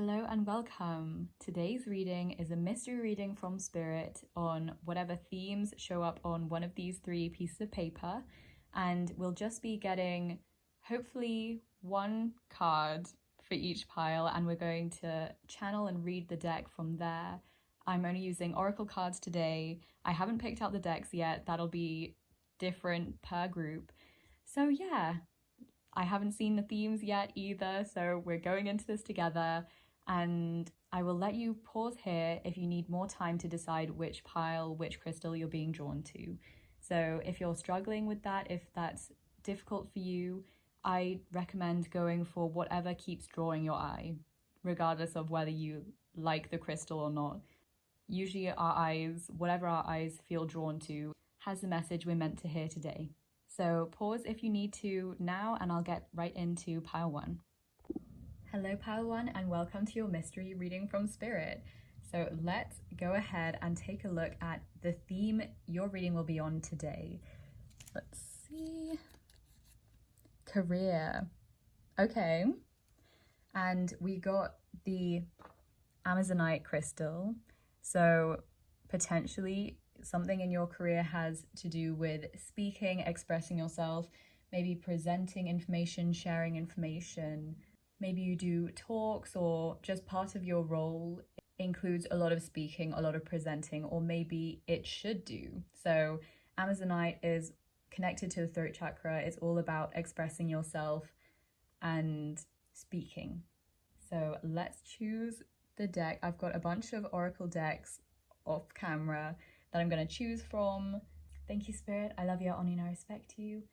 Hello and welcome. Today's reading is a mystery reading from Spirit on whatever themes show up on one of these three pieces of paper, and we'll just be getting hopefully one card for each pile, and we're going to channel and read the deck from there. I'm only using oracle cards today. I haven't picked out the decks yet. That'll be different per group. So yeah, I haven't seen the themes yet either, so we're going into this together, and I will let you pause here if you need more time to decide which pile, which crystal you're being drawn to. So if you're struggling with that, if that's difficult for you, I recommend going for whatever keeps drawing your eye, regardless of whether you like the crystal or not. Usually our eyes, whatever our eyes feel drawn to, has the message we're meant to hear today. So pause if you need to now, and I'll get right into pile one. Hello pile one, and welcome to your mystery reading from Spirit. So let's go ahead and take a look at the theme your reading will be on today. Let's see. Career. Okay. And we got the Amazonite crystal. So potentially something in your career has to do with speaking, expressing yourself, maybe presenting information, sharing information. Maybe you do talks, or just part of your role includes a lot of speaking, a lot of presenting, or maybe it should do. So Amazonite is connected to the throat chakra. It's all about expressing yourself and speaking. So let's choose the deck. I've got a bunch of oracle decks off camera that I'm going to choose from. Thank you, Spirit. I love you, I honor and I respect you.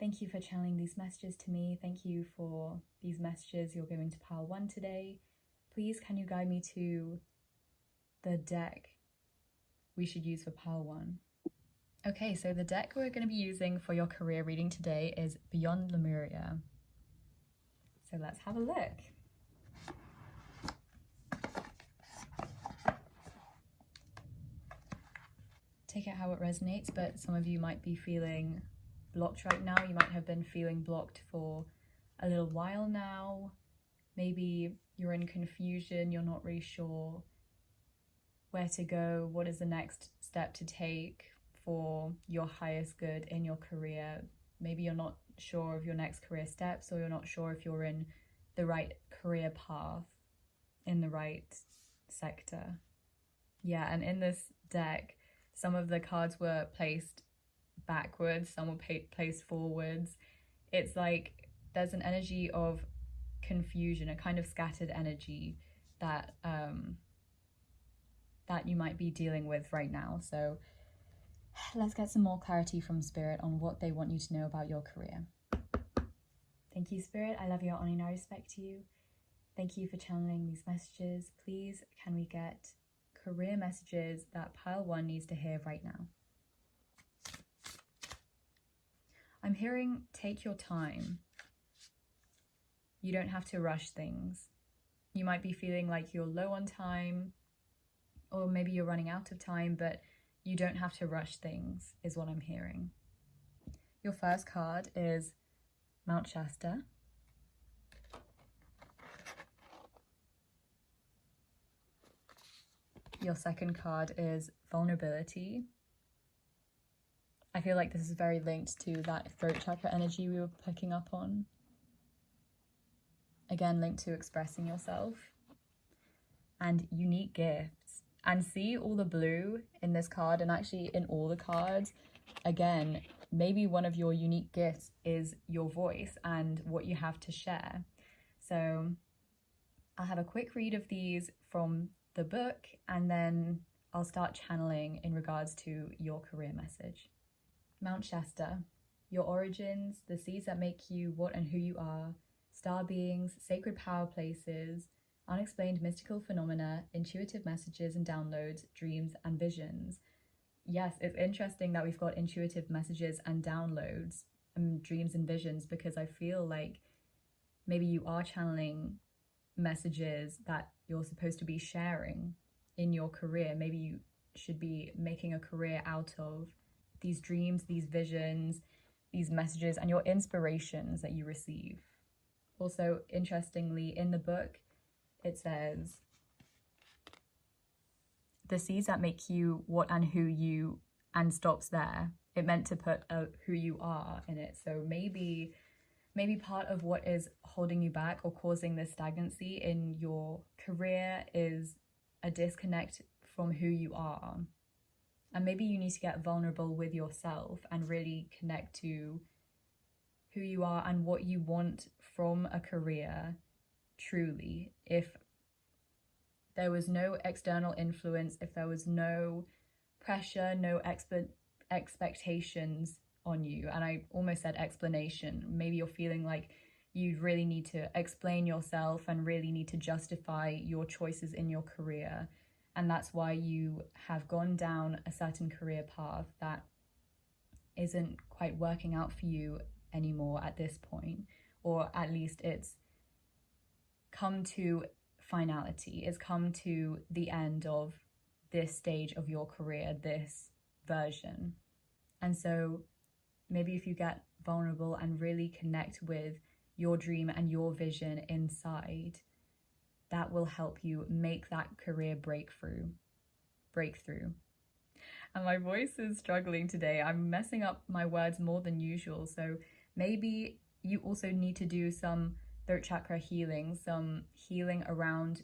Thank you for channeling these messages to me. Thank you for these messages you're giving to pile one today. Please, can you guide me to the deck we should use for pile one? Okay, so the deck we're going to be using for your career reading today is Beyond Lemuria. So let's have a look. Take it how it resonates, but some of you might be feeling blocked right now. You might have been feeling blocked for a little while now. Maybe you're in confusion, you're not really sure where to go, what is the next step to take for your highest good in your career. Maybe you're not sure of your next career steps, or you're not sure if you're in the right career path, in the right sector. Yeah, and in this deck, some of the cards were placed backwards, some were placed forwards. It's like there's an energy of confusion, a kind of scattered energy that that you might be dealing with right now. So let's get some more clarity from Spirit on what they want you to know about your career. Thank you, Spirit. I love you, I honor and I respect you. Thank you for channeling these messages. Please, can we get career messages that pile one needs to hear right now? I'm hearing take your time. You don't have to rush things. You might be feeling like you're low on time, or maybe you're running out of time, but you don't have to rush things, is what I'm hearing. Your first card is Mount Shasta. Your second card is Vulnerability. I feel like this is very linked to that throat chakra energy we were picking up on. Again, linked to expressing yourself. And Unique Gifts. And see all the blue in this card, and actually in all the cards. Again, maybe one of your unique gifts is your voice and what you have to share. So I'll have a quick read of these from the book, and then I'll start channeling in regards to your career message. Mount Shasta, your origins, the seeds that make you what and who you are, star beings, sacred power places, unexplained mystical phenomena, intuitive messages and downloads, dreams and visions. Yes, it's interesting that we've got intuitive messages and downloads and dreams and visions, because I feel like maybe you are channeling messages that you're supposed to be sharing in your career. Maybe you should be making a career out of these dreams, these visions, these messages, and your inspirations that you receive. Also, interestingly, in the book, it says, the seeds that make you what and who you, and stops there. It meant to put who you are in it. So maybe part of what is holding you back or causing this stagnancy in your career is a disconnect from who you are. And maybe you need to get vulnerable with yourself and really connect to who you are and what you want from a career truly. If there was no external influence, if there was no pressure, no expectations on you, and I almost said explanation, maybe you're feeling like you really need to explain yourself and really need to justify your choices in your career, and that's why you have gone down a certain career path that isn't quite working out for you anymore at this point, or at least it's come to finality, it's come to the end of this stage of your career, this version. And so maybe if you get vulnerable and really connect with your dream and your vision inside, that will help you make that career breakthrough. And my voice is struggling today. I'm messing up my words more than usual. So maybe you also need to do some throat chakra healing, some healing around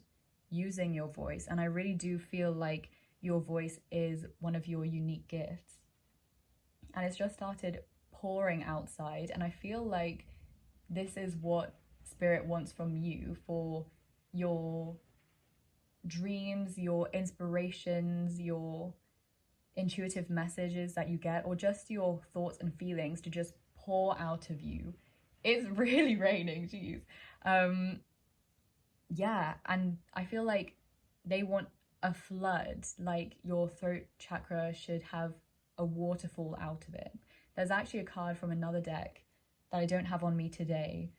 using your voice. And I really do feel like your voice is one of your unique gifts. And it's just started pouring outside. And I feel like this is what Spirit wants from you for your dreams, your inspirations, your intuitive messages that you get, or just your thoughts and feelings to just pour out of you. It's really raining, geez. Yeah, and I feel like they want a flood, like your throat chakra should have a waterfall out of it. There's actually a card from another deck that I don't have on me today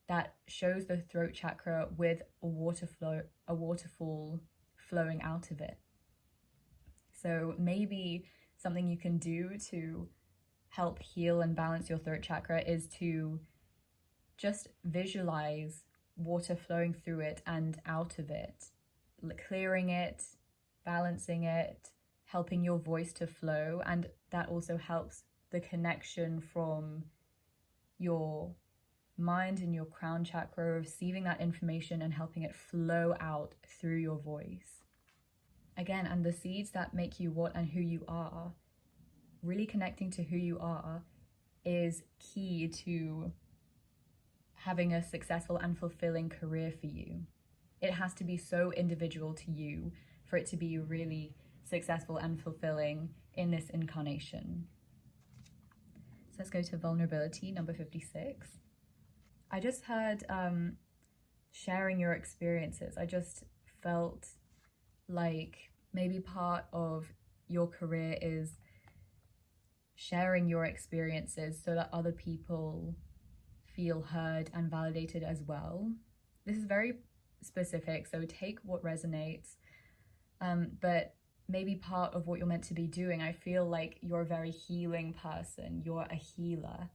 that shows the throat chakra with a waterfall flowing out of it. So maybe something you can do to help heal and balance your throat chakra is to just visualize water flowing through it and out of it, clearing it, balancing it, helping your voice to flow. And that also helps the connection from your mind and your crown chakra, receiving that information and helping it flow out through your voice. Again, and the seeds that make you what and who you are, really connecting to who you are is key to having a successful and fulfilling career for you. It has to be so individual to you for it to be really successful and fulfilling in this incarnation. So let's go to vulnerability, number 56. I just heard sharing your experiences. I just felt like maybe part of your career is sharing your experiences so that other people feel heard and validated as well. This is very specific, so take what resonates, but maybe part of what you're meant to be doing, I feel like you're a very healing person, you're a healer.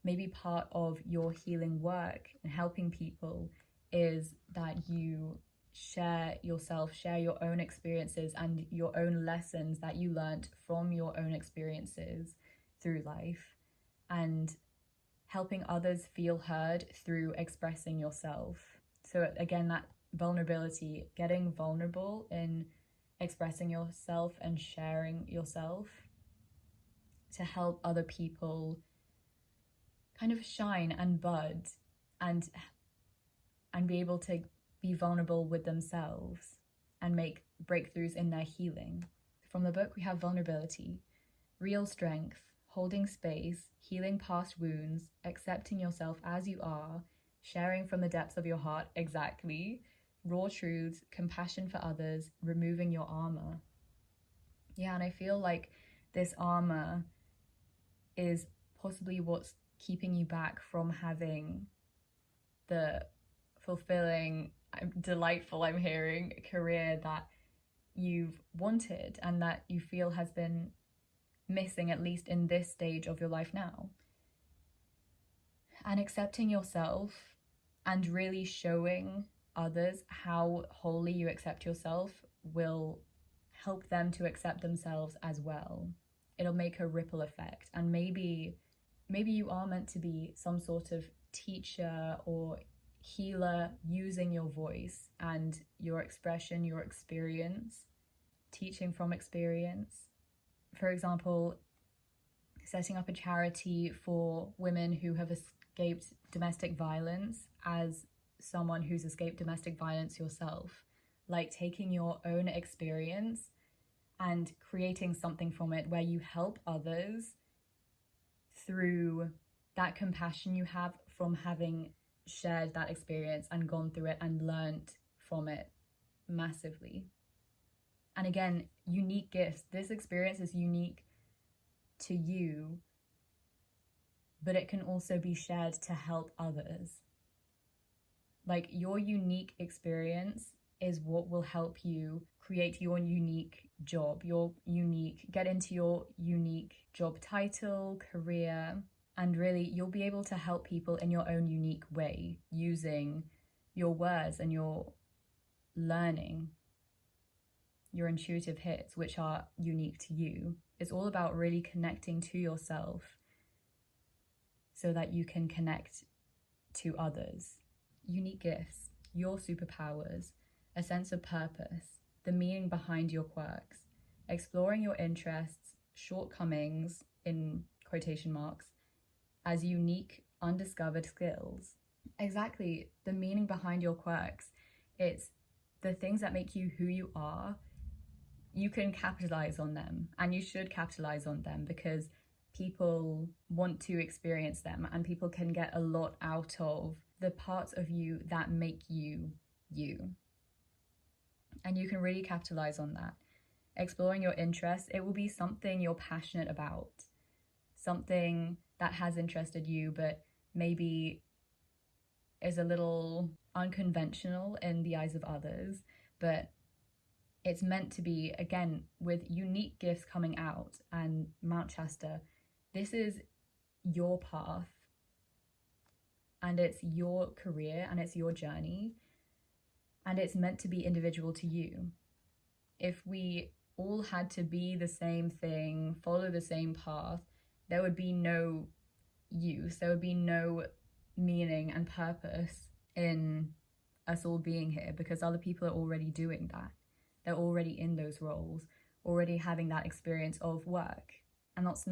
Maybe part of your healing work and helping people is that you share yourself, share your own experiences and your own lessons that you learned from your own experiences through life, and helping others feel heard through expressing yourself. So again, that vulnerability, getting vulnerable in expressing yourself and sharing yourself to help other people kind of shine and bud and be able to be vulnerable with themselves and make breakthroughs in their healing. From the book, we have vulnerability, real strength, holding space, healing past wounds, accepting yourself as you are, sharing from the depths of your heart, exactly, raw truths, compassion for others, removing your armor. Yeah, and I feel like this armor is possibly what's keeping you back from having the fulfilling, delightful, I'm hearing, career that you've wanted and that you feel has been missing, at least in this stage of your life now. And accepting yourself And really showing others how wholly you accept yourself will help them to accept themselves as well. It'll make a ripple effect. And maybe you are meant to be some sort of teacher or healer using your voice and your expression, your experience, teaching from experience. For example, setting up a charity for women who have escaped domestic violence as someone who's escaped domestic violence yourself. Like taking your own experience and creating something from it where you help others through that compassion you have from having shared that experience and gone through it and learnt from it massively. And again, unique gifts. This experience is unique to you, but it can also be shared to help others. Like your unique experience is what will help you create your unique job, get into your unique job title, career, and really you'll be able to help people in your own unique way using your words and your learning, your intuitive hits, which are unique to you. It's all about really connecting to yourself so that you can connect to others. Unique gifts, your superpowers, a sense of purpose, the meaning behind your quirks, exploring your interests, shortcomings, in quotation marks, as unique, undiscovered skills. Exactly, the meaning behind your quirks. It's the things that make you who you are. You can capitalize on them, and you should capitalize on them because people want to experience them and people can get a lot out of the parts of you that make you you. And you can really capitalize on that. Exploring your interests, it will be something you're passionate about, something that has interested you but maybe is a little unconventional in the eyes of others, but it's meant to be, again, with unique gifts coming out and Mount Shasta, this is your path and it's your career and it's your journey and it's meant to be individual to you. If we all had to be the same thing, follow the same path, there would be no use, there would be no meaning and purpose in us all being here because other people are already doing that. They're already in those roles, already having that experience of work. And that's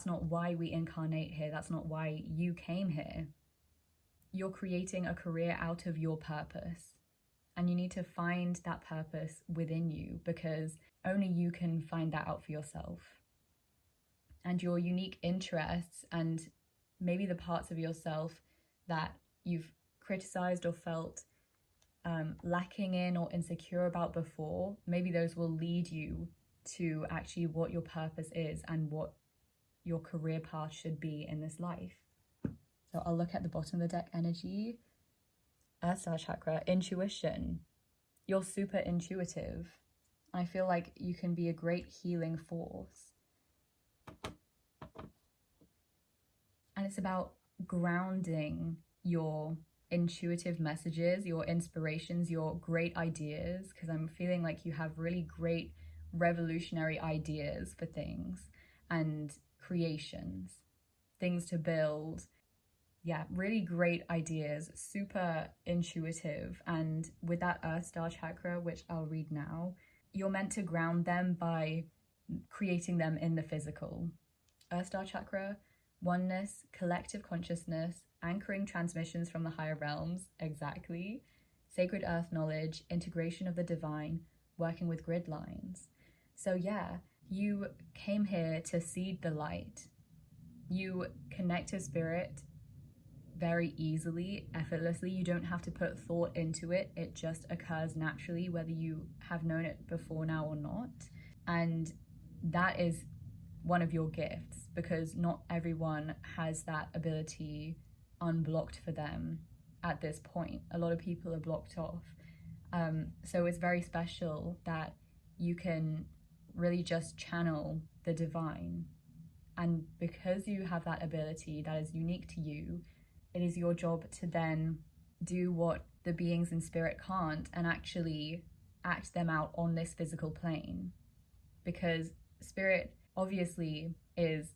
not why we incarnate here. That's not why you came here. You're creating a career out of your purpose. And you need to find that purpose within you because only you can find that out for yourself. And your unique interests and maybe the parts of yourself that you've criticized or felt lacking in or insecure about before, maybe those will lead you to actually what your purpose is and what your career path should be in this life. So I'll look at the bottom of the deck energy. Earth Star Chakra, intuition. You're super intuitive. I feel like you can be a great healing force. And it's about grounding your intuitive messages, your inspirations, your great ideas, because I'm feeling like you have really great revolutionary ideas for things and creations, things to build. Yeah, really great ideas, super intuitive. And with that Earth Star Chakra, which I'll read now, you're meant to ground them by creating them in the physical. Earth Star Chakra, oneness, collective consciousness, anchoring transmissions from the higher realms, exactly. Sacred earth knowledge, integration of the divine, working with grid lines. So yeah, you came here to seed the light. You connect to spirit very easily, effortlessly. You don't have to put thought into it. It just occurs naturally, whether you have known it before now or not. And that is one of your gifts because not everyone has that ability unblocked for them at this point. A lot of people are blocked off. So it's very special that you can really just channel the divine. And because you have that ability that is unique to you, it is your job to then do what the beings in spirit can't and actually act them out on this physical plane. Because spirit obviously is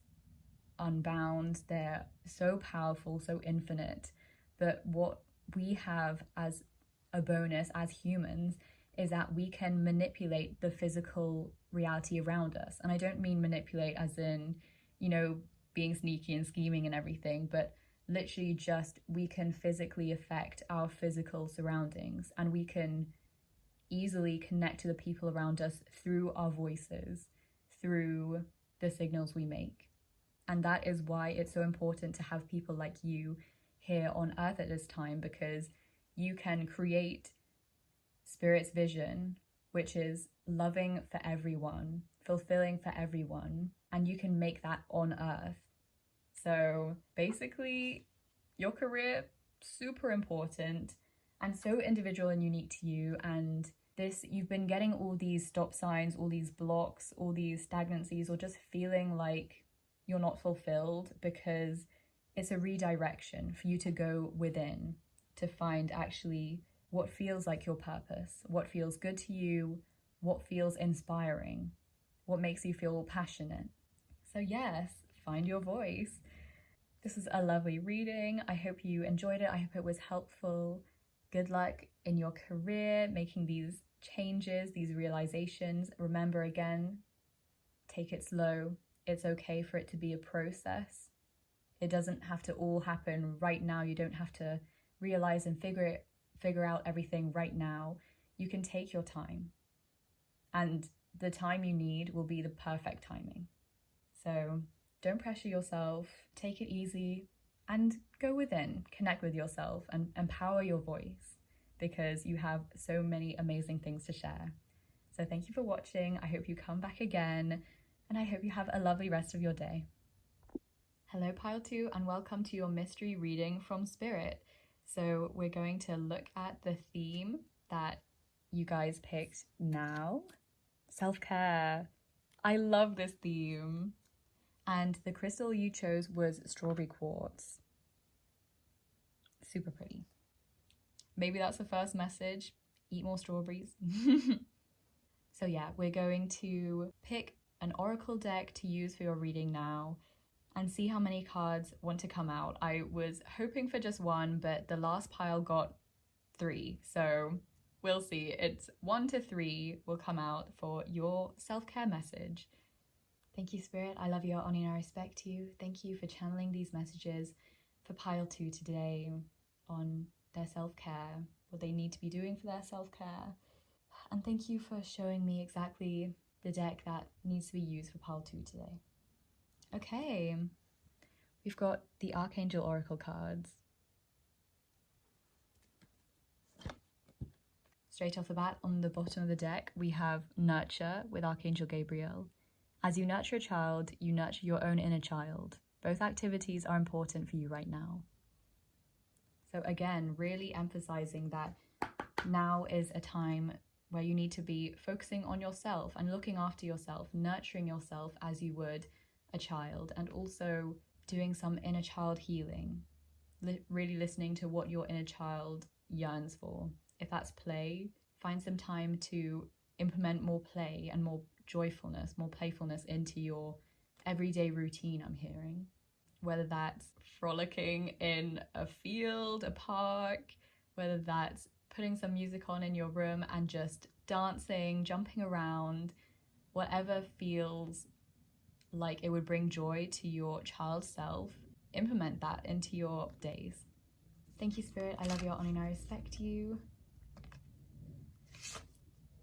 unbound, they're so powerful, so infinite, but what we have as a bonus as humans is that we can manipulate the physical reality around us. And I don't mean manipulate as in, you know, being sneaky and scheming and everything, but literally just we can physically affect our physical surroundings, and we can easily connect to the people around us through our voices, through the signals we make. And that is why it's so important to have people like you here on Earth at this time, because you can create Spirit's vision, which is loving for everyone, fulfilling for everyone, and you can make that on Earth. So basically, your career, super important and so individual and unique to you. And this, you've been getting all these stop signs, all these blocks, all these stagnancies, or just feeling like you're not fulfilled, because it's a redirection for you to go within to find actually what feels like your purpose, what feels good to you, what feels inspiring, what makes you feel passionate. So yes, find your voice. This is a lovely reading. I hope you enjoyed it. I hope it was helpful. Good luck in your career, making these changes, these realizations. Remember again, take it slow. It's okay for it to be a process. It doesn't have to all happen right now. You don't have to realize and figure out everything right now. You can take your time, and the time you need will be the perfect timing. So don't pressure yourself, take it easy, and go within, connect with yourself and empower your voice, because you have so many amazing things to share. So thank you for watching. I hope you come back again, and I hope you have a lovely rest of your day. Hello Pile 2, and welcome to your mystery reading from Spirit. So we're going to look at the theme that you guys picked now. Self-care. I love this theme. And the crystal you chose was strawberry quartz. Super pretty. Maybe that's the first message. Eat more strawberries. So yeah, we're going to pick an oracle deck to use for your reading now and see how many cards want to come out. I was hoping for just one, but the last pile got 3. So we'll see. It's 1 to 3 will come out for your self-care message. Thank you, Spirit. I love you, I honor and I respect you. Thank you for channeling these messages for pile 2 today on their self-care, what they need to be doing for their self-care. And thank you for showing me exactly the deck that needs to be used for pile 2 today. Okay, we've got the Archangel Oracle cards. Straight off the bat, on the bottom of the deck, we have Nurture with Archangel Gabriel. As you nurture a child, you nurture your own inner child. Both activities are important for you right now. So again, really emphasizing that now is a time where you need to be focusing on yourself and looking after yourself, nurturing yourself as you would a child, and also doing some inner child healing, really listening to what your inner child yearns for. If that's play, find some time to implement more play and more joyfulness, more playfulness into your everyday routine, I'm hearing. Whether that's frolicking in a field, a park, whether that's putting some music on in your room and just dancing, jumping around, whatever feels like it would bring joy to your child self, implement that into your days. Thank you, Spirit. I love you, I honor and I respect you.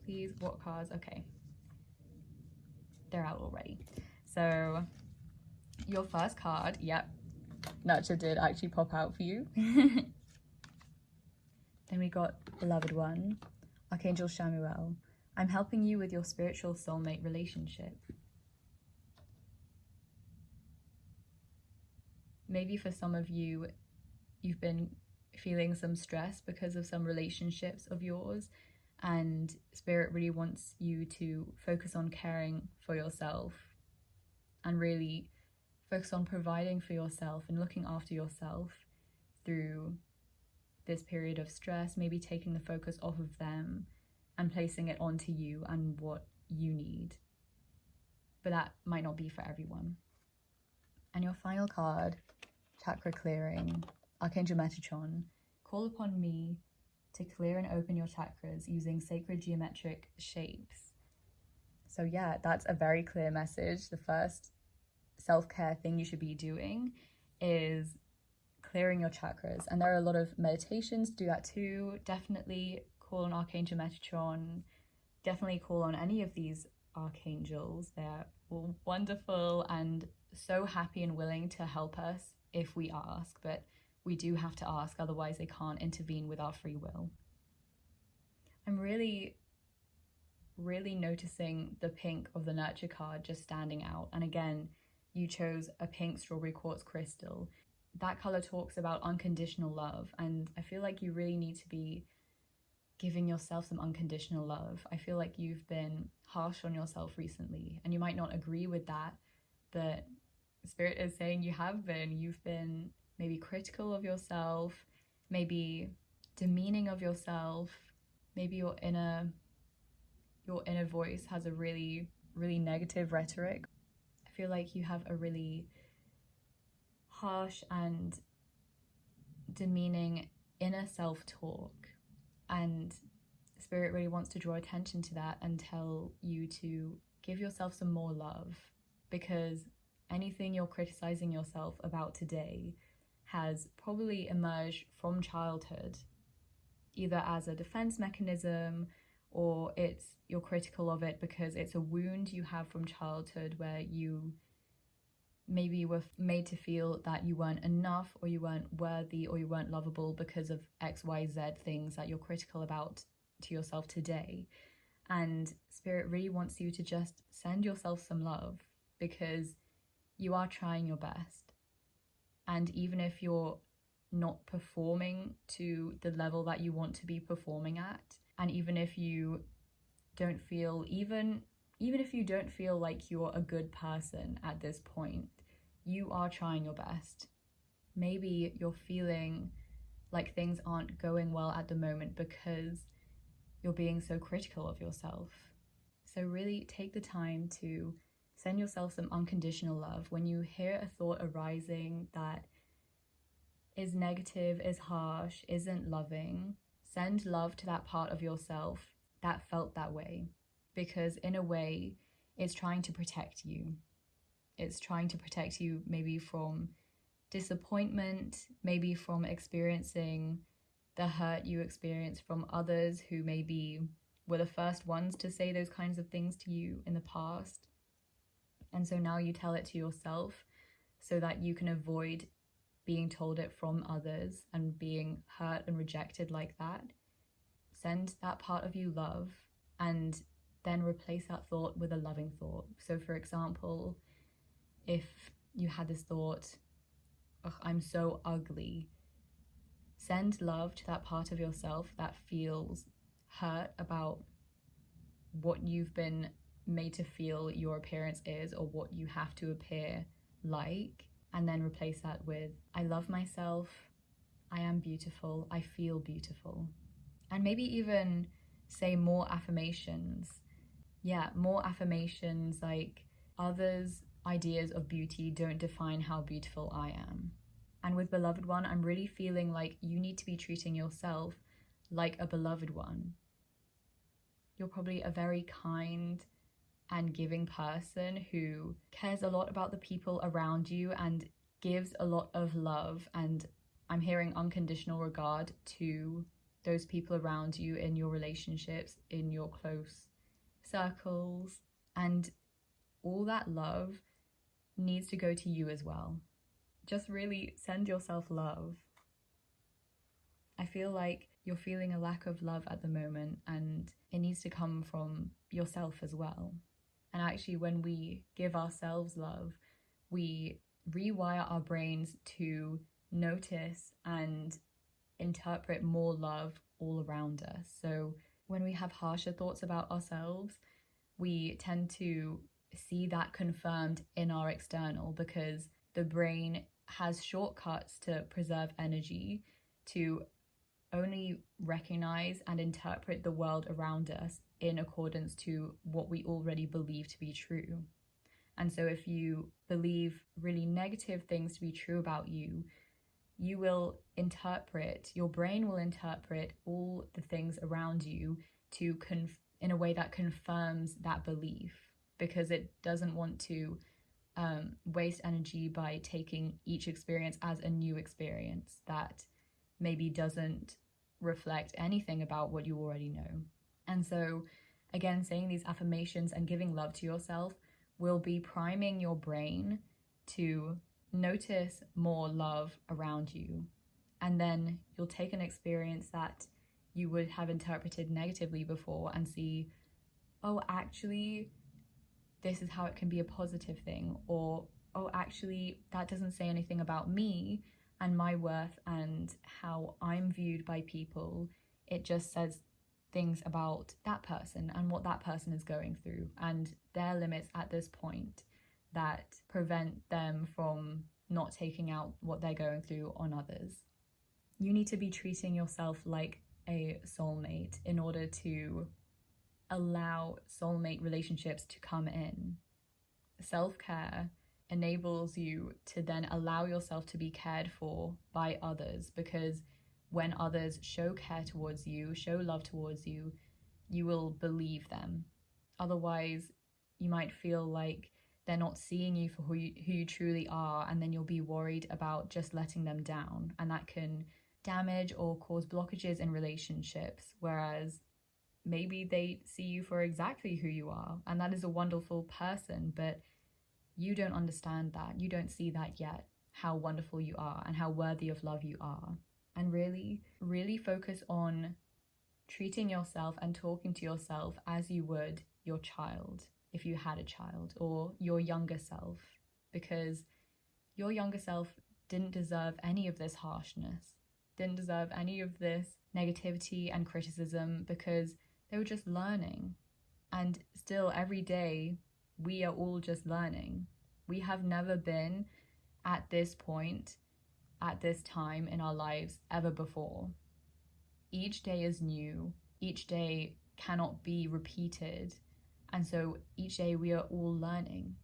Please, what cards? Okay. They're out already. So your first card, yep, Nurture did actually pop out for you. Then we got Beloved One, Archangel Shamuel. I'm helping you with your spiritual soulmate relationship. Maybe for some of you, you've been feeling some stress because of some relationships of yours, and Spirit really wants you to focus on caring for yourself and really focus on providing for yourself and looking after yourself through this period of stress, maybe taking the focus off of them and placing it onto you and what you need. But that might not be for everyone. And your final card, chakra clearing, Archangel Metatron, call upon me to clear and open your chakras using sacred geometric shapes. So yeah, that's a very clear message. The first self-care thing you should be doing is clearing your chakras. And there are a lot of meditations to do that too. Definitely call on Archangel Metatron. Definitely call on any of these archangels. They're all wonderful and so happy and willing to help us if we ask, but we do have to ask, otherwise they can't intervene with our free will. I'm really noticing the pink of the nurture card just standing out. And again, you chose a pink strawberry quartz crystal. That color talks about unconditional love, and I feel like you really need to be giving yourself some unconditional love. I feel like you've been harsh on yourself recently, and you might not agree with that, but Spirit is saying you have been. You've been maybe critical of yourself, maybe demeaning of yourself, maybe your inner voice has a really negative rhetoric. I feel like you have a really harsh and demeaning inner self-talk, and Spirit really wants to draw attention to that and tell you to give yourself some more love, because anything you're criticizing yourself about today has probably emerged from childhood, either as a defense mechanism, or you're critical of it because it's a wound you have from childhood where you maybe were made to feel that you weren't enough, or you weren't worthy, or you weren't lovable because of XYZ things that you're critical about to yourself today. And Spirit really wants you to just send yourself some love, because you are trying your best. And even if you're not performing to the level that you want to be performing at, and even if you don't feel, even if you don't feel like you're a good person at this point, you are trying your best. Maybe you're feeling like things aren't going well at the moment because you're being so critical of yourself. So really take the time to send yourself some unconditional love. When you hear a thought arising that is negative, is harsh, isn't loving, send love to that part of yourself that felt that way, because in a way it's trying to protect you. It's trying to protect you maybe from disappointment, maybe from experiencing the hurt you experienced from others who maybe were the first ones to say those kinds of things to you in the past. And so now you tell it to yourself so that you can avoid being told it from others and being hurt and rejected like that. Send that part of you love, and then replace that thought with a loving thought. So for example, if you had this thought, "Ugh, I'm so ugly," send love to that part of yourself that feels hurt about what you've been made to feel your appearance is, or what you have to appear like, and then replace that with, "I love myself, I am beautiful, I feel beautiful." And maybe even say more affirmations. Yeah, more affirmations like, "Others' ideas of beauty don't define how beautiful I am." And with beloved one, I'm really feeling like you need to be treating yourself like a beloved one. You're probably a very kind and giving person who cares a lot about the people around you and gives a lot of love. And I'm hearing unconditional regard to those people around you in your relationships, in your close circles. And all that love needs to go to you as well. Just really send yourself love. I feel like you're feeling a lack of love at the moment, and it needs to come from yourself as well. And actually, when we give ourselves love, we rewire our brains to notice and interpret more love all around us. So when we have harsher thoughts about ourselves, we tend to see that confirmed in our external, because the brain has shortcuts to preserve energy, to only recognize and interpret the world around us in accordance to what we already believe to be true. And so if you believe really negative things to be true about you, your brain will interpret all the things around you in a way that confirms that belief, because it doesn't want to waste energy by taking each experience as a new experience that maybe doesn't reflect anything about what you already know. And so, again, saying these affirmations and giving love to yourself will be priming your brain to notice more love around you. And then you'll take an experience that you would have interpreted negatively before and see, oh, actually, this is how it can be a positive thing. Or, oh, actually, that doesn't say anything about me and my worth and how I'm viewed by people. It just says things about that person and what that person is going through and their limits at this point that prevent them from not taking out what they're going through on others. You need to be treating yourself like a soulmate in order to allow soulmate relationships to come in. Self-care enables you to then allow yourself to be cared for by others, because when others show care towards you, show love towards you, you will believe them. Otherwise, you might feel like they're not seeing you for who you truly are, and then you'll be worried about just letting them down, and that can damage or cause blockages in relationships, whereas maybe they see you for exactly who you are, and that is a wonderful person, but you don't understand that. You don't see that yet, how wonderful you are and how worthy of love you are. And really, really focus on treating yourself and talking to yourself as you would your child, if you had a child, or your younger self, because your younger self didn't deserve any of this harshness, didn't deserve any of this negativity and criticism, because they were just learning. And still, every day, we are all just learning. We have never been at this point, at this time in our lives ever before. Each day is new. Each day cannot be repeated. And so each day we are all learning.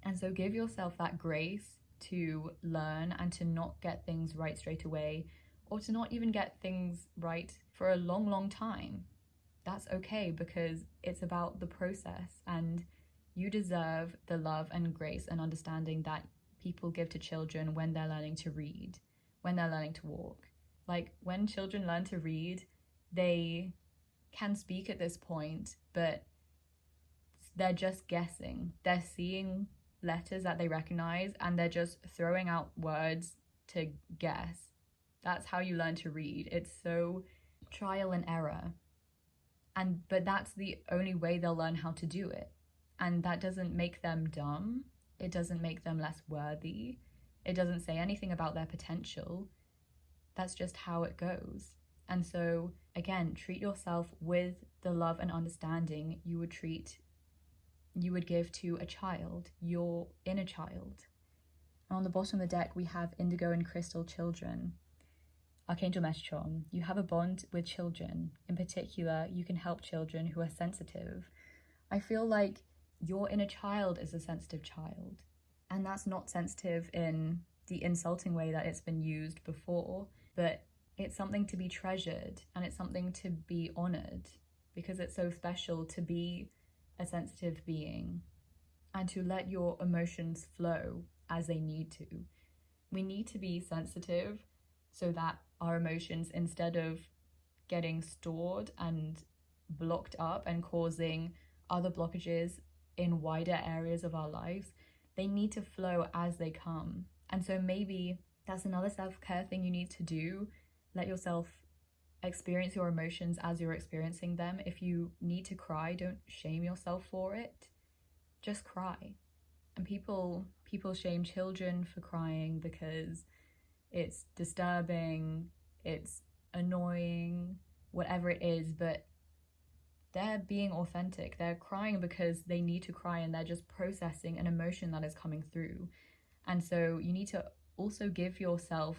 And so give yourself that grace to learn and to not get things right straight away, or to not even get things right for a long, long time. That's okay, because it's about the process, and you deserve the love and grace and understanding that people give to children when they're learning to read, when they're learning to walk. Like, when children learn to read, they can speak at this point, but they're just guessing. They're seeing letters that they recognize, and they're just throwing out words to guess. That's how you learn to read. It's so trial and error. But that's the only way they'll learn how to do it. And that doesn't make them dumb. It doesn't make them less worthy. It doesn't say anything about their potential. That's just how it goes. And so, again, treat yourself with the love and understanding you would give to a child, your inner child. And on the bottom of the deck, we have Indigo and Crystal Children. Archangel Metatron, you have a bond with children. In particular, you can help children who are sensitive. I feel like your inner child is a sensitive child. And that's not sensitive in the insulting way that it's been used before, but it's something to be treasured, and it's something to be honored, because it's so special to be a sensitive being and to let your emotions flow as they need to. We need to be sensitive so that our emotions, instead of getting stored and blocked up and causing other blockages in wider areas of our lives, they need to flow as they come. And so maybe that's another self-care thing you need to do. Let yourself experience your emotions as you're experiencing them. If you need to cry, don't shame yourself for it. Just cry. And people shame children for crying because it's disturbing, it's annoying, whatever it is, but they're being authentic. They're crying because they need to cry, and they're just processing an emotion that is coming through. And so you need to also give yourself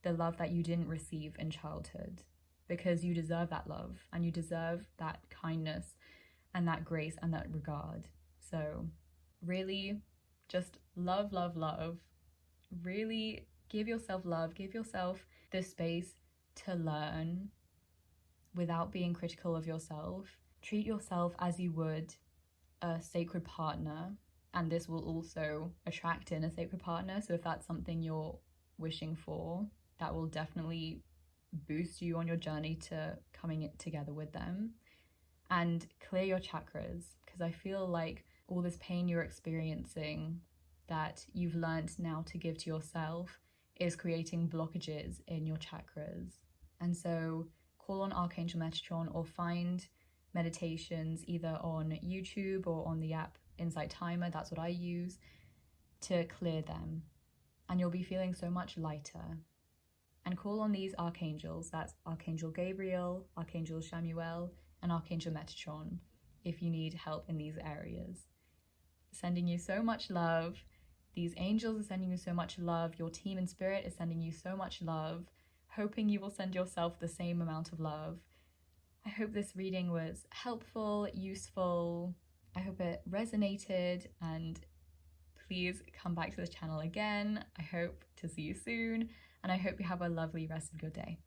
the love that you didn't receive in childhood, because you deserve that love and you deserve that kindness and that grace and that regard. So really just love, love, love. Really give yourself love, give yourself the space to learn without being critical of yourself. Treat yourself as you would a sacred partner, and this will also attract in a sacred partner. So if that's something you're wishing for, that will definitely boost you on your journey to coming together with them. And clear your chakras, because I feel like all this pain you're experiencing that you've learned now to give to yourself is creating blockages in your chakras. And so call on Archangel Metatron or find meditations either on YouTube or on the app Insight Timer, that's what I use, to clear them. And you'll be feeling so much lighter. And call on these archangels, that's Archangel Gabriel, Archangel Chamuel, and Archangel Metatron, if you need help in these areas. Sending you so much love. These angels are sending you so much love. Your team in spirit is sending you so much love, hoping you will send yourself the same amount of love. I hope this reading was helpful, useful. I hope it resonated, and please come back to this channel again. I hope to see you soon, and I hope you have a lovely rest of your day.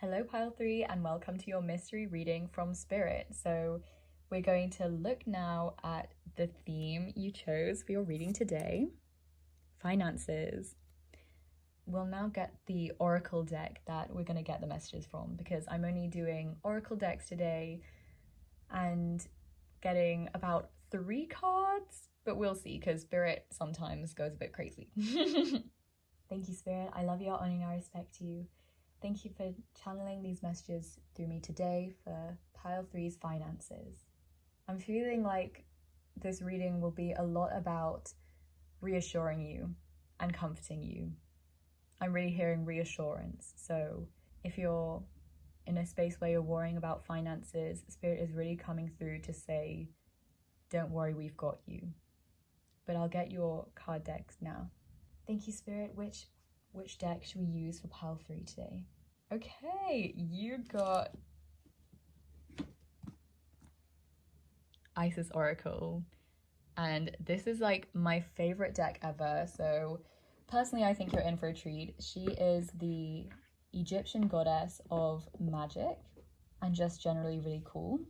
Hello Pile 3, and welcome to your mystery reading from Spirit. So we're going to look now at the theme you chose for your reading today, finances. We'll now get the oracle deck that we're going to get the messages from, because I'm only doing oracle decks today and getting about 3 cards, but we'll see, because Spirit sometimes goes a bit crazy. Thank you, Spirit. I love you, I honor you, I respect you. Thank you for channeling these messages through me today for Pile 3's finances. I'm feeling like this reading will be a lot about reassuring you and comforting you. I'm really hearing reassurance. So if you're in a space where you're worrying about finances, Spirit is really coming through to say, don't worry, we've got you. But I'll get your card decks now. Thank you, Spirit. Which deck should we use for Pile 3 today? Okay, you got Isis Oracle. And this is like my favorite deck ever. So personally, I think you're in for a treat. She is the Egyptian goddess of magic and just generally really cool.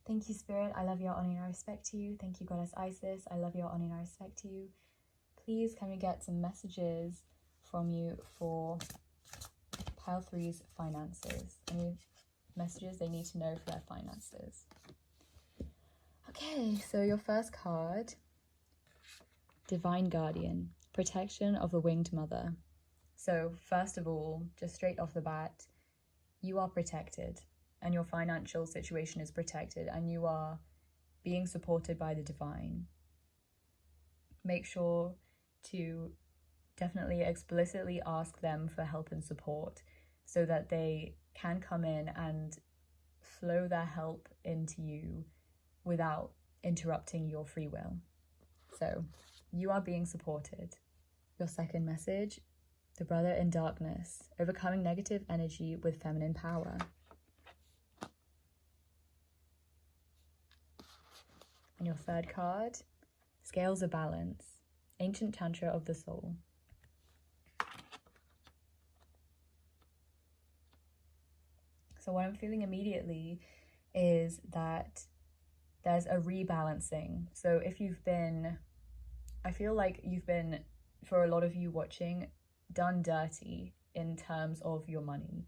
Thank you, Spirit. I love you, I honor you, I respect you. Thank you, Goddess Isis. I love you, I honor you, I respect you. Please, can we get some messages from you for Pile 3's finances? Any messages they need to know for their finances? Okay, so your first card, Divine Guardian, protection of the winged mother. So first of all, just straight off the bat, you are protected and your financial situation is protected and you are being supported by the divine. Make sure to definitely explicitly ask them for help and support so that they can come in and flow their help into you without interrupting your free will. So you are being supported. Your second message, the brother in darkness, overcoming negative energy with feminine power. And your third card, scales of balance, ancient tantra of the soul. So what I'm feeling immediately is that there's a rebalancing. So if you've been, I feel like you've been, for a lot of you watching, done dirty in terms of your money.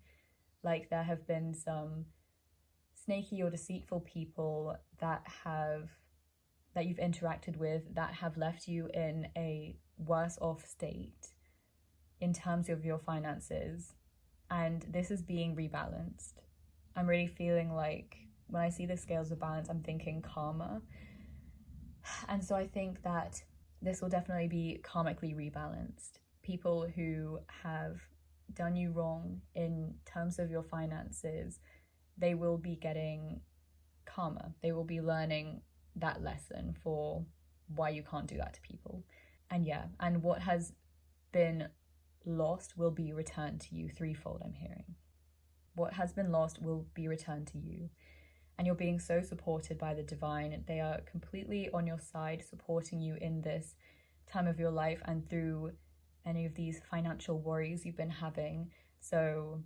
Like there have been some snaky or deceitful people that you've interacted with that have left you in a worse off state in terms of your finances. And this is being rebalanced. I'm really feeling like when I see the scales of balance, I'm thinking karma. And so I think that this will definitely be karmically rebalanced. People who have done you wrong in terms of your finances, they will be getting karma. They will be learning that lesson for why you can't do that to people. And what has been lost will be returned to you threefold, I'm hearing. What has been lost will be returned to you. And you're being so supported by the divine. They are completely on your side, supporting you in this time of your life and through any of these financial worries you've been having. So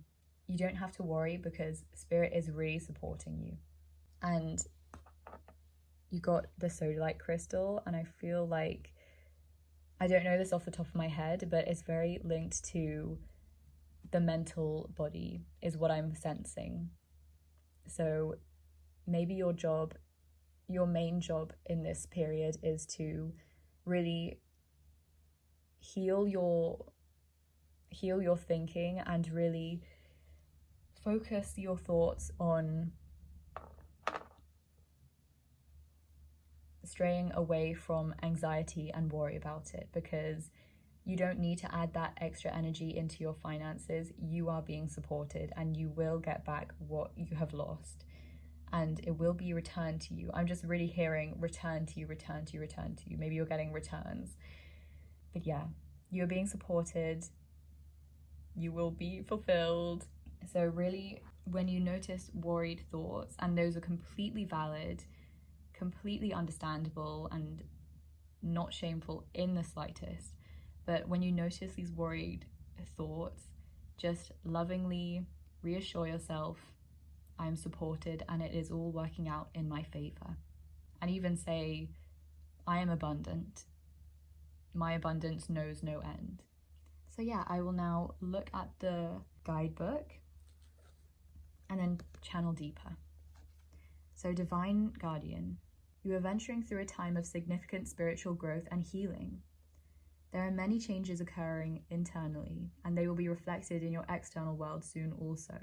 you don't have to worry, because Spirit is really supporting you. And you got the sodalite crystal, and I feel like, I don't know this off the top of my head, but it's very linked to the mental body is what I'm sensing. So maybe your main job in this period is to really heal your thinking and really focus your thoughts on straying away from anxiety and worry about it, because you don't need to add that extra energy into your finances. You are being supported, and you will get back what you have lost, and it will be returned to you. I'm just really hearing return to you, return to you, return to you. Maybe you're getting returns. But yeah, you're being supported. You will be fulfilled. So really, when you notice worried thoughts, and those are completely valid, completely understandable, and not shameful in the slightest, but when you notice these worried thoughts, just lovingly reassure yourself, I'm supported and it is all working out in my favor. And even say, I am abundant. My abundance knows no end. So yeah, I will now look at the guidebook and then channel deeper. So Divine Guardian, you are venturing through a time of significant spiritual growth and healing. There are many changes occurring internally, and they will be reflected in your external world soon also.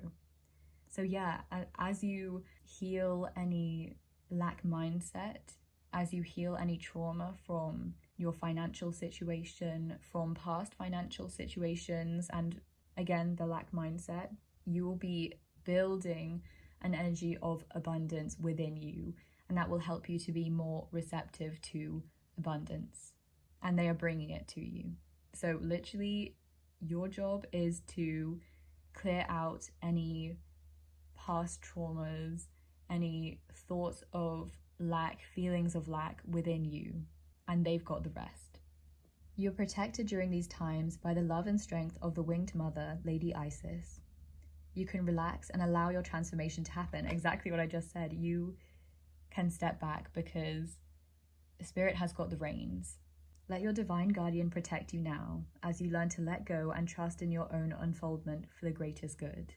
So yeah, as you heal any lack mindset, as you heal any trauma from your financial situation, from past financial situations, and again, the lack mindset, you will be building an energy of abundance within you, and that will help you to be more receptive to abundance, and they are bringing it to you. So literally, your job is to clear out any past traumas, any thoughts of lack, feelings of lack within you, and they've got the rest. You're protected during these times by the love and strength of the winged mother, Lady Isis. You can relax and allow your transformation to happen. Exactly what I just said. You can step back because Spirit has got the reins. Let your divine guardian protect you now as you learn to let go and trust in your own unfoldment for the greatest good.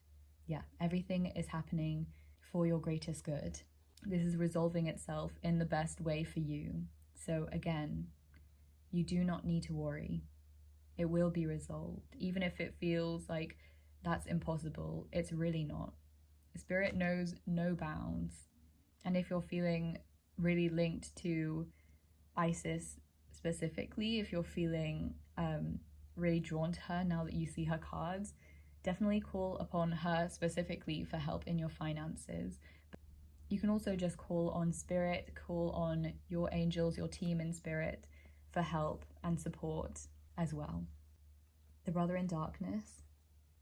Yeah, everything is happening for your greatest good. This is resolving itself in the best way for you. So again, you do not need to worry. It will be resolved. Even if it feels like that's impossible, it's really not. Spirit knows no bounds. And if you're feeling really linked to Isis specifically, if you're feeling really drawn to her now that you see her cards, definitely call upon her specifically for help in your finances. You can also just call on Spirit, call on your angels, your team in Spirit for help and support as well. The Brother in Darkness.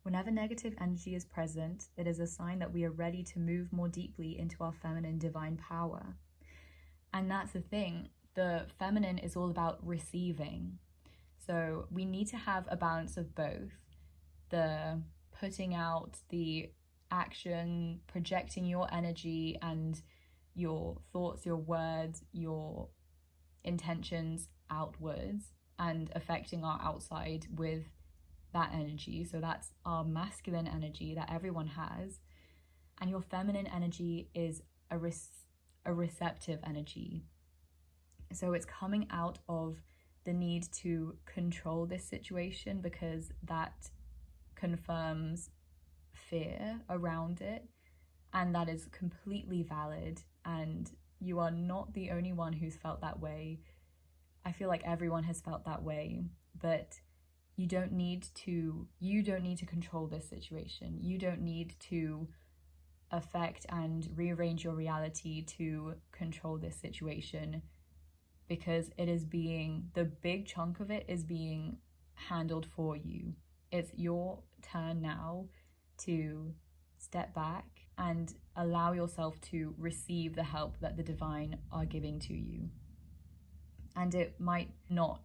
Whenever negative energy is present, it is a sign that we are ready to move more deeply into our feminine divine power. And that's the thing. The feminine is all about receiving. So we need to have a balance of both. The putting out, the action, projecting your energy and your thoughts, your words, your intentions outwards and affecting our outside with that energy. So that's our masculine energy that everyone has. And your feminine energy is a receptive energy. So it's coming out of the need to control this situation because that confirms fear around it, and that is completely valid, and you are not the only one who's felt that way. I feel like everyone has felt that way, but you don't need to control this situation. You don't need to affect and rearrange your reality to control this situation. because the big chunk of it is being handled for you. It's your turn now to step back and allow yourself to receive the help that the divine are giving to you. And it might not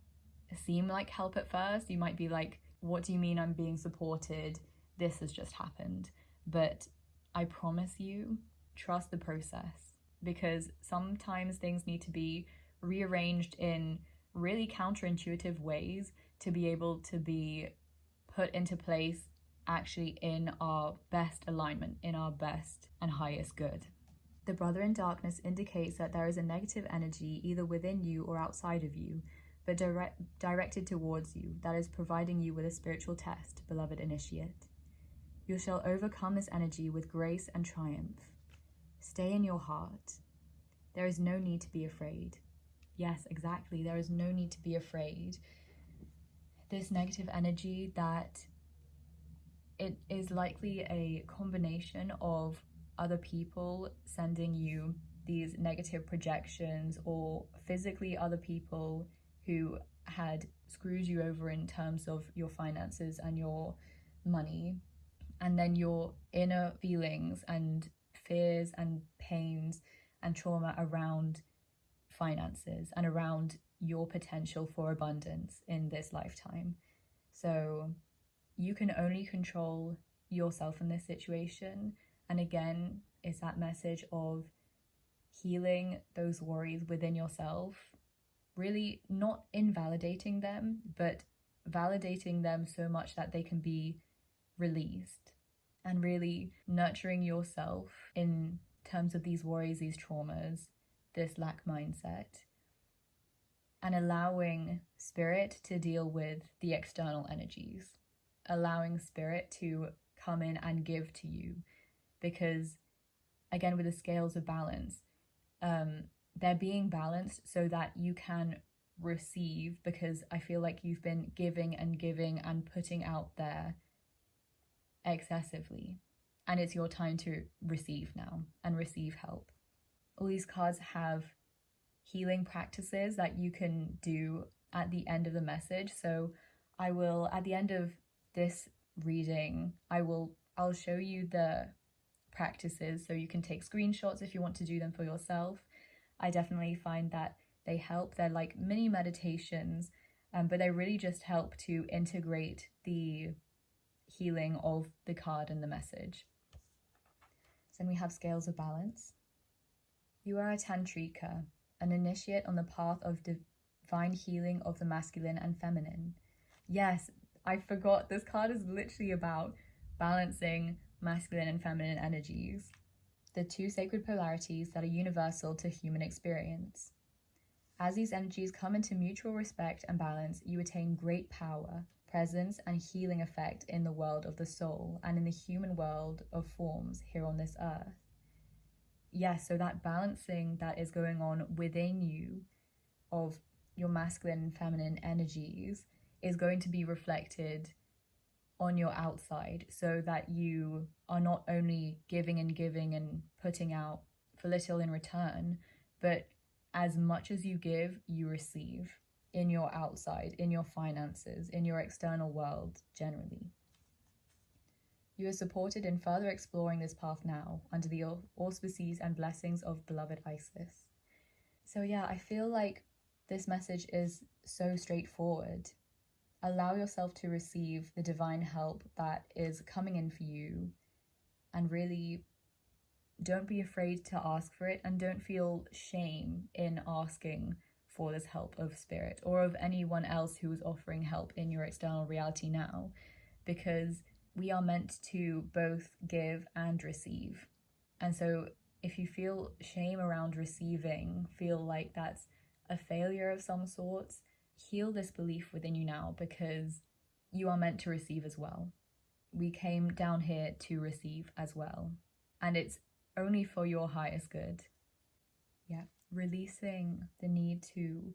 seem like help at first. You might be like, what do you mean I'm being supported? This has just happened. But I promise you, trust the process, because sometimes things need to be rearranged in really counterintuitive ways to be able to be put into place actually in our best alignment, in our best and highest good. The brother in darkness indicates that there is a negative energy either within you or outside of you, but directed towards you, that is providing you with a spiritual test, beloved initiate. You shall overcome this energy with grace and triumph. Stay in your heart. There is no need to be afraid. Yes, exactly. There is no need to be afraid. This negative energy, that it is likely a combination of other people sending you these negative projections, or physically other people who had screwed you over in terms of your finances and your money, and then your inner feelings and fears and pains and trauma around finances and around your potential for abundance in this lifetime. So you can only control yourself in this situation. And again, it's that message of healing those worries within yourself, really not invalidating them, but validating them so much that they can be released, and really nurturing yourself in terms of these worries, these traumas, this lack mindset, and allowing spirit to deal with the external energies, allowing spirit to come in and give to you. Because again, with the scales of balance, they're being balanced so that you can receive, because I feel like you've been giving and putting out there excessively, and it's your time to receive now and receive help. All these cards have healing practices that you can do at the end of the message. So I will, at the end of this reading, I'll show you the practices so you can take screenshots if you want to do them for yourself. I definitely find that they help. They're like mini meditations, but they really just help to integrate the healing of the card and the message. So then we have scales of balance. You are a tantrika, an initiate on the path of divine healing of the masculine and feminine. Yes, I forgot, this card is literally about balancing masculine and feminine energies, the two sacred polarities that are universal to human experience. As these energies come into mutual respect and balance, you attain great power, presence, and healing effect in the world of the soul and in the human world of forms here on this earth. Yes, so that balancing that is going on within you of your masculine and feminine energies is going to be reflected on your outside, so that you are not only giving and putting out for little in return, but as much as you give, you receive in your outside, in your finances, in your external world generally. You are supported in further exploring this path now under the auspices and blessings of beloved Isis. So yeah, I feel like this message is so straightforward. Allow yourself to receive the divine help that is coming in for you, and really don't be afraid to ask for it, and don't feel shame in asking for this help of spirit or of anyone else who is offering help in your external reality now, because we are meant to both give and receive. And so if you feel shame around receiving, feel like that's a failure of some sorts, heal this belief within you now, because you are meant to receive as well. We came down here to receive as well, and it's only for your highest good. Yeah, releasing the need to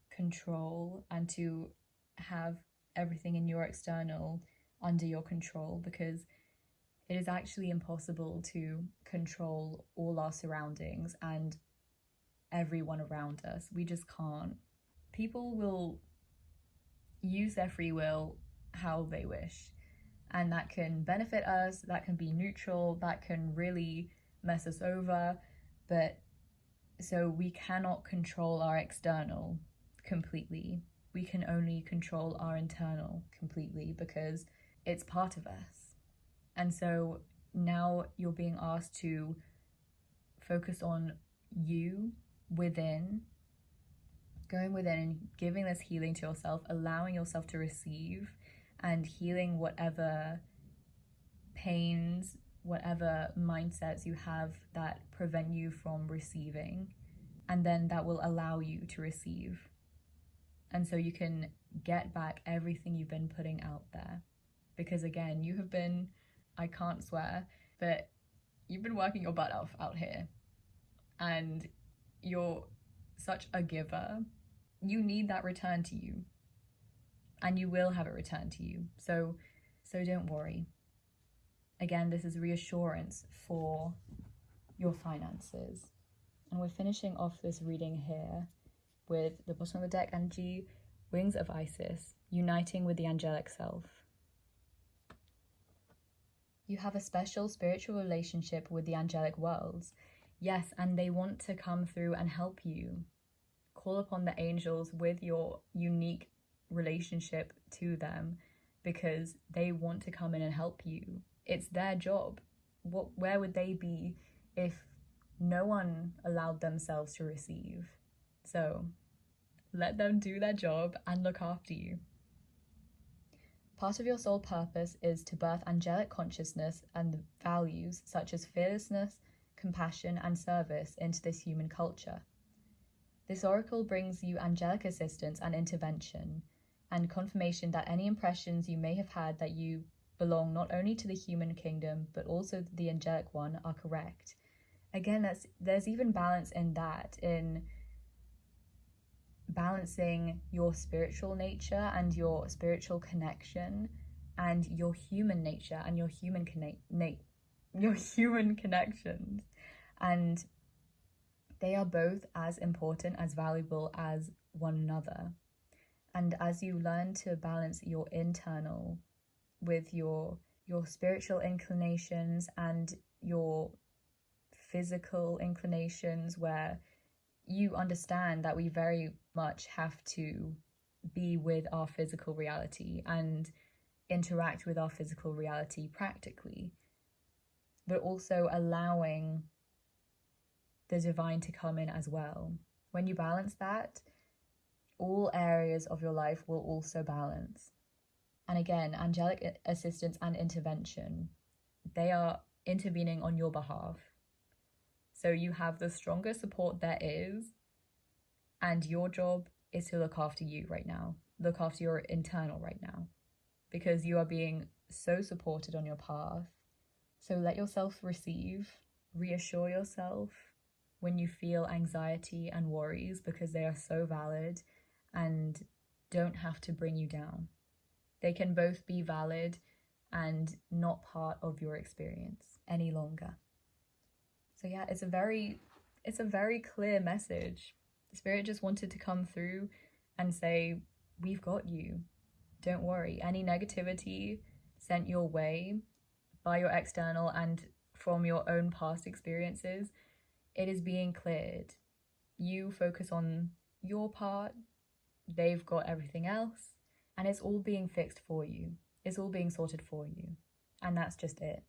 control and to have everything in your external under your control, because it is actually impossible to control all our surroundings and everyone around us. We just can't. People will use their free will how they wish, and that can benefit us, that can be neutral, that can really mess us over. But so we cannot control our external completely. We can only control our internal completely, because it's part of us. And so now you're being asked to focus on you within, going within and giving this healing to yourself, allowing yourself to receive and healing whatever pains, whatever mindsets you have that prevent you from receiving. And then that will allow you to receive. And so you can get back everything you've been putting out there. Because again, you have been, I can't swear, but you've been working your butt off out here. And you're such a giver. You need that return to you. And you will have it returned to you. So don't worry. Again, this is reassurance for your finances. And we're finishing off this reading here with the bottom of the deck energy, Wings of Isis, uniting with the angelic self. You have a special spiritual relationship with the angelic worlds. Yes, and they want to come through and help you. Call upon the angels with your unique relationship to them, because they want to come in and help you. It's their job. Where would they be if no one allowed themselves to receive? So let them do their job and look after you. Part of your soul purpose is to birth angelic consciousness and values such as fearlessness, compassion, and service into this human culture. This oracle brings you angelic assistance and intervention, and confirmation that any impressions you may have had that you belong not only to the human kingdom but also the angelic one are correct. Again, there's even balance in that, in balancing your spiritual nature and your spiritual connection and your human nature and your human connections. And they are both as important, as valuable as one another. And as you learn to balance your internal with your spiritual inclinations and your physical inclinations, where you understand that we very much have to be with our physical reality and interact with our physical reality practically, but also allowing the divine to come in as well. When you balance that, all areas of your life will also balance. And again, angelic assistance and intervention, they are intervening on your behalf. So you have the strongest support there is, and your job is to look after you right now. Look after your internal right now, because you are being so supported on your path. So let yourself receive, reassure yourself when you feel anxiety and worries, because they are so valid and don't have to bring you down. They can both be valid and not part of your experience any longer. So yeah, it's a very clear message. Spirit just wanted to come through and say, we've got you. Don't worry. Any negativity sent your way by your external and from your own past experiences, it is being cleared. You focus on your part. They've got everything else. And it's all being fixed for you. It's all being sorted for you. And that's just it.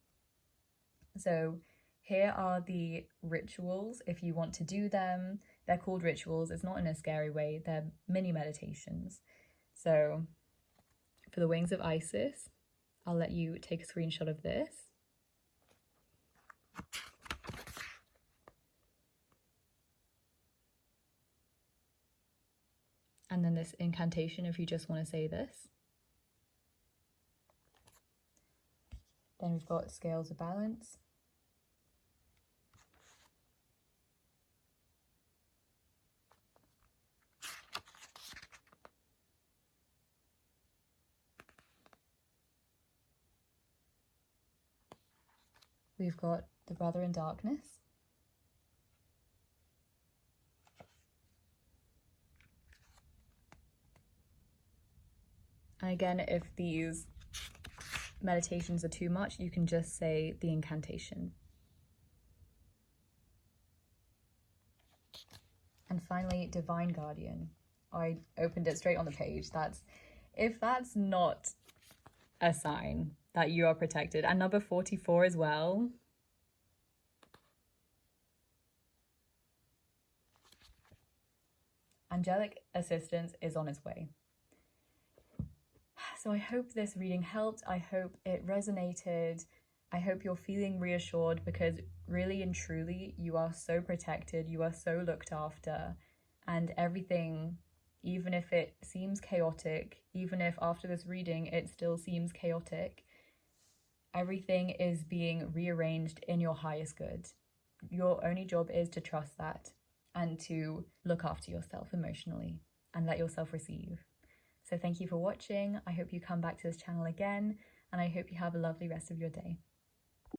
So here are the rituals if you want to do them. They're called rituals. It's not in a scary way. They're mini meditations. So for the Wings of Isis, I'll let you take a screenshot of this. And then this incantation if you just want to say this. Then we've got Scales of Balance. We've got the Brother in Darkness. And again, if these meditations are too much, you can just say the incantation. And finally, Divine Guardian. I opened it straight on the page. If that's not a sign that you are protected. And number 44 as well. Angelic assistance is on its way. So I hope this reading helped. I hope it resonated. I hope you're feeling reassured, because really and truly, you are so protected. You are so looked after. And everything, even if it seems chaotic, even if after this reading it still seems chaotic, everything is being rearranged in your highest good. Your only job is to trust that and to look after yourself emotionally and let yourself receive. So thank you for watching. I hope you come back to this channel again, and I hope you have a lovely rest of your day.